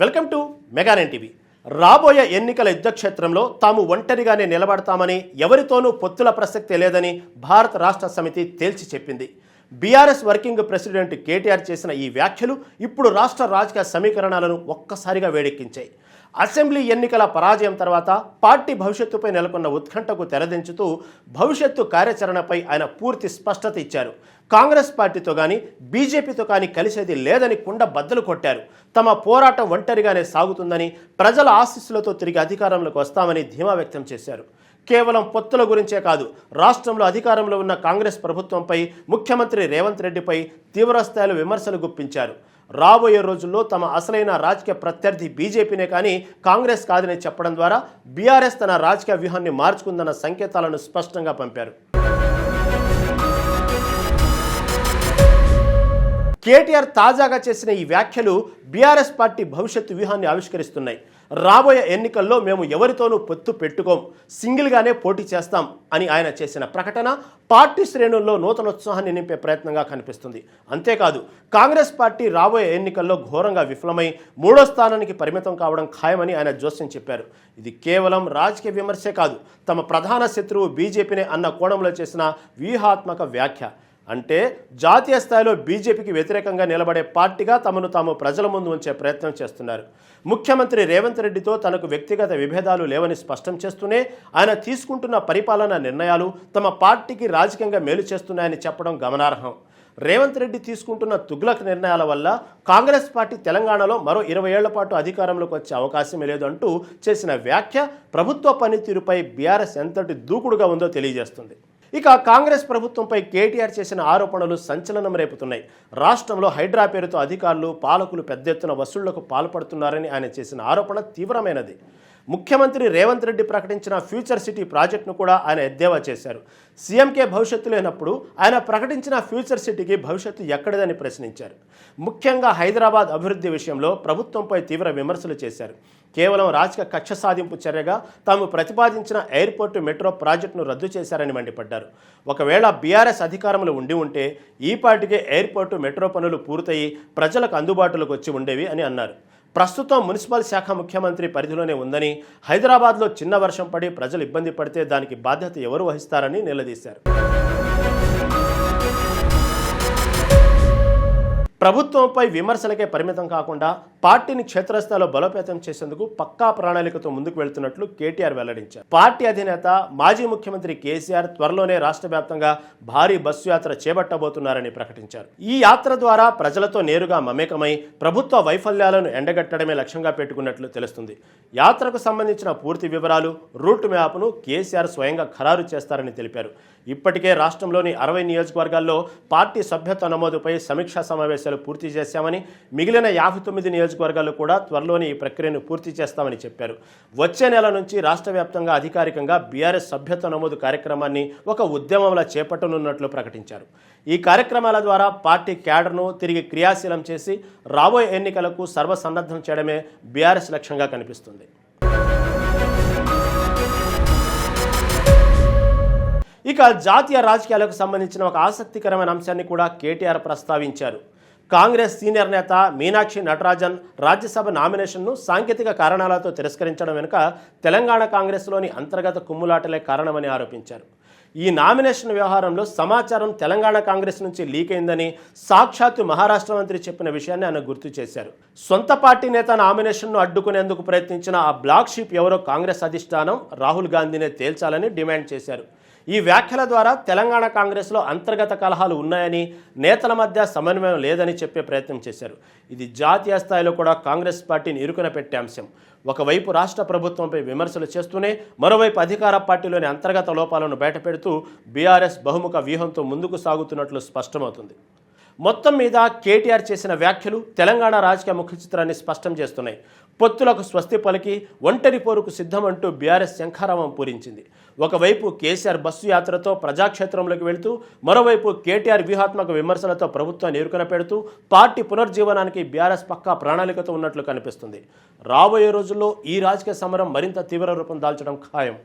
Welcome to మెగా9 TV. రాబోయే ఎన్నికల యుద్ధక్షేత్రంలో తాము ఒంటరిగానే నిలబడతామని, ఎవరితోనూ పొత్తుల ప్రసక్తే లేదని భారత రాష్ట్ర సమితి తేల్చి చెప్పింది. బీఆర్ఎస్ వర్కింగ్ ప్రెసిడెంట్ కేటీఆర్ చేసిన ఈ వ్యాఖ్యలు ఇప్పుడు రాష్ట్ర రాజకీయ సమీకరణాలను ఒక్కసారిగా వేడెక్కించాయి. అసెంబ్లీ ఎన్నికల పరాజయం తర్వాత పార్టీ భవిష్యత్తుపై నెలకొన్న ఉత్కంఠకు తెరదించుతూ భవిష్యత్తు కార్యాచరణపై ఆయన పూర్తి స్పష్టత ఇచ్చారు. కాంగ్రెస్ పార్టీతో కానీ బీజేపీతో కానీ కలిసేది లేదని కుండ బద్దలు కొట్టారు. తమ పోరాటం ఒంటరిగానే సాగుతుందని, ప్రజల ఆశీస్సులతో తిరిగి అధికారంలోకి వస్తామని ధీమా వ్యక్తం చేశారు. కేవలం పొత్తుల గురించే కాదు, రాష్ట్రంలో అధికారంలో ఉన్న కాంగ్రెస్ ప్రభుత్వంపై, ముఖ్యమంత్రి రేవంత్ రెడ్డిపై తీవ్రస్థాయిలో విమర్శలు గుప్పించారు. రాబోయే రోజుల్లో తమ అసలైన రాజకీయ ప్రత్యర్థి బీజేపీనే కానీ కాంగ్రెస్ కాదని చెప్పడం ద్వారా బీఆర్ఎస్ తన రాజకీయ వ్యూహాన్ని మార్చుకుందన్న సంకేతాలను స్పష్టంగా పంపారు. కేటీఆర్ తాజాగా చేసిన ఈ వ్యాఖ్యలు బీఆర్ఎస్ పార్టీ భవిష్యత్తు వ్యూహాన్ని ఆవిష్కరిస్తున్నాయి. రాబోయే ఎన్నికల్లో మేము ఎవరితోనూ పొత్తు పెట్టుకోం, సింగిల్గానే పోటీ చేస్తాం అని ఆయన చేసిన ప్రకటన పార్టీ శ్రేణుల్లో నూతనోత్సాహాన్ని నింపే ప్రయత్నంగా కనిపిస్తుంది. అంతేకాదు, కాంగ్రెస్ పార్టీ రాబోయే ఎన్నికల్లో ఘోరంగా విఫలమై 3వ స్థానానికి పరిమితం కావడం ఖాయమని ఆయన జోస్యం చెప్పారు. ఇది కేవలం రాజకీయ విమర్శే కాదు, తమ ప్రధాన శత్రువు బీజేపీనే అన్న కోణంలో చేసిన వ్యూహాత్మక వ్యాఖ్య. అంటే జాతీయ స్థాయిలో బీజేపీకి వ్యతిరేకంగా నిలబడే పార్టీగా తమను తాము ప్రజల ముందు ఉంచే ప్రయత్నం చేస్తున్నారు. ముఖ్యమంత్రి రేవంత్ రెడ్డితో తనకు వ్యక్తిగత విభేదాలు లేవని స్పష్టం చేస్తూనే ఆయన తీసుకుంటున్న పరిపాలనా నిర్ణయాలు తమ పార్టీకి రాజకీయంగా మేలు చేస్తున్నాయని చెప్పడం గమనార్హం. రేవంత్ రెడ్డి తీసుకుంటున్న తుగ్లక్ నిర్ణయాల వల్ల కాంగ్రెస్ పార్టీ తెలంగాణలో మరో 20 ఏళ్ల పాటు అధికారంలోకి వచ్చే అవకాశమే లేదు అంటూ చేసిన వ్యాఖ్య ప్రభుత్వ పనితీరుపై బీఆర్ఎస్ ఎంతటి దూకుడుగా ఉందో తెలియజేస్తుంది. ఇక కాంగ్రెస్ ప్రభుత్వంపై కేటీఆర్ చేసిన ఆరోపణలు సంచలనం రేపుతున్నాయి. రాష్ట్రంలో హైడ్రా పేరుతో అధికారులు, పాలకులు పెద్ద ఎత్తున వసూళ్లకు పాల్పడుతున్నారని ఆయన చేసిన ఆరోపణ తీవ్రమైనది. ముఖ్యమంత్రి రేవంత్ రెడ్డి ప్రకటించిన ఫ్యూచర్ సిటీ ప్రాజెక్టును కూడా ఆయన ఎద్దేవా చేశారు. సీఎంకే భవిష్యత్తు లేనప్పుడు ఆయన ప్రకటించిన ఫ్యూచర్ సిటీకి భవిష్యత్తు ఎక్కడిదని ప్రశ్నించారు. ముఖ్యంగా హైదరాబాద్ అభివృద్ధి విషయంలో ప్రభుత్వంపై తీవ్ర విమర్శలు చేశారు. కేవలం రాజకీయ కక్ష సాధింపు చర్యగా తాము ప్రతిపాదించిన ఎయిర్పోర్టు మెట్రో ప్రాజెక్టును రద్దు చేశారని మండిపడ్డారు. ఒకవేళ బీఆర్ఎస్ అధికారంలో ఉండి ఉంటే ఈ పార్టీకే ఎయిర్పోర్టు మెట్రో పనులు పూర్తయి ప్రజలకు అందుబాటులోకి వచ్చి ఉండేవి అని అన్నారు. ప్రస్తుతం మున్సిపల్ శాఖ ముఖ్యమంత్రి పరిధిలోనే ఉందని, హైదరాబాద్లో చిన్న వర్షం పడి ప్రజలు ఇబ్బంది పడితే దానికి బాధ్యత ఎవరు వహిస్తారని నిలదీశారు. ప్రభుత్వంపై విమర్శలకే పరిమితం కాకుండా పార్టీని క్షేత్రస్థాయిలో బలోపేతం చేసేందుకు పక్కా ప్రణాళికతో ముందుకు వెళ్తున్నట్లు కేటీఆర్ వెల్లడించారు. పార్టీ అధినేత మాజీ ముఖ్యమంత్రి కేసీఆర్ త్వరలోనే రాష్ట్ర వ్యాప్తంగా భారీ బస్సు యాత్ర చేపట్టబోతున్నారని ప్రకటించారు. ఈ యాత్ర ద్వారా ప్రజలతో నేరుగా మమేకమై ప్రభుత్వ వైఫల్యాలను ఎండగట్టడమే లక్ష్యంగా పెట్టుకున్నట్లు తెలుస్తుంది. యాత్రకు సంబంధించిన పూర్తి వివరాలు, రూట్ మ్యాప్ను కేసీఆర్ స్వయంగా ఖరారు చేస్తారని తెలిపారు. ఇప్పటికే రాష్ట్రంలోని 60 నియోజకవర్గాల్లో పార్టీ సభ్యత్వ నమోదుపై సమీక్షా సమావేశాలు పూర్తి చేశామని, మిగిలిన 59 నియోజకవర్గాల్లో కూడా త్వరలోనే ఈ ప్రక్రియను పూర్తి చేస్తామని చెప్పారు. వచ్చే నెల నుంచి రాష్ట్ర వ్యాప్తంగా అధికారికంగా బీఆర్ఎస్ సభ్యత్వ నమోదు కార్యక్రమాన్ని ఒక ఉద్యమంలా చేపట్టనున్నట్లు ప్రకటించారు. ఈ కార్యక్రమాల ద్వారా పార్టీ క్యాడర్ను తిరిగి క్రియాశీలం చేసి రాబోయే ఎన్నికలకు సర్వసన్నద్ధం చేయడమే బీఆర్ఎస్ లక్ష్యంగా కనిపిస్తుంది. ఇక జాతీయ రాజకీయాలకు సంబంధించిన ఒక ఆసక్తికరమైన అంశాన్ని కూడా కేటీఆర్ ప్రస్తావించారు. కాంగ్రెస్ సీనియర్ నేత మీనాక్షి నటరాజన్ రాజ్యసభ నామినేషన్ను సాంకేతిక కారణాలతో తిరస్కరించడం వెనుక తెలంగాణ కాంగ్రెస్లోని అంతర్గత కుమ్ములాటలే కారణమని ఆరోపించారు. ఈ నామినేషన్ వ్యవహారంలో సమాచారం తెలంగాణ కాంగ్రెస్ నుంచి లీక్ అయిందని సాక్షాత్తు మహారాష్ట్ర మంత్రి చెప్పిన విషయాన్ని ఆయన గుర్తు చేశారు. సొంత పార్టీ నేత నామినేషన్ను అడ్డుకునేందుకు ప్రయత్నించిన ఆ బ్లాక్ షీప్ ఎవరో కాంగ్రెస్ అధిష్టానం రాహుల్ గాంధీనే తేల్చాలని డిమాండ్ చేశారు. ఈ వ్యాఖ్యల ద్వారా తెలంగాణ కాంగ్రెస్లో అంతర్గత కలహాలు ఉన్నాయని, నేతల మధ్య సమన్వయం లేదని చెప్పే ప్రయత్నం చేశారు. ఇది జాతీయ స్థాయిలో కూడా కాంగ్రెస్ పార్టీని ఇరుకున పెట్టే అంశం. ఒకవైపు రాష్ట్ర ప్రభుత్వంపై విమర్శలు చేస్తూనే మరోవైపు అధికార పార్టీలోని అంతర్గత లోపాలను బయటపెడుతూ బీఆర్ఎస్ బహుముఖ వ్యూహంతో ముందుకు సాగుతున్నట్లు స్పష్టమవుతుంది. మొత్తం మీద కేటీఆర్ చేసిన వ్యాఖ్యలు తెలంగాణ రాజకీయ ముఖ చిత్రాన్ని స్పష్టం చేస్తున్నాయి. పొత్తులకు స్వస్తి పలికి ఒంటరి పోరుకు సిద్ధమంటూ బీఆర్ఎస్ శంఖారావం పూరించింది. ఒకవైపు కేసీఆర్ బస్సు యాత్రతో ప్రజాక్షేత్రంలోకి వెళుతూ, మరోవైపు కేటీఆర్ వ్యూహాత్మక విమర్శలతో ప్రభుత్వాన్ని ఇరుకున పెడుతూ పార్టీ పునర్జీవనానికి బీఆర్ఎస్ పక్కా ప్రణాళికతో ఉన్నట్లు కనిపిస్తుంది. రాబోయే రోజుల్లో ఈ రాజకీయ సమరం మరింత తీవ్ర రూపం దాల్చడం ఖాయం.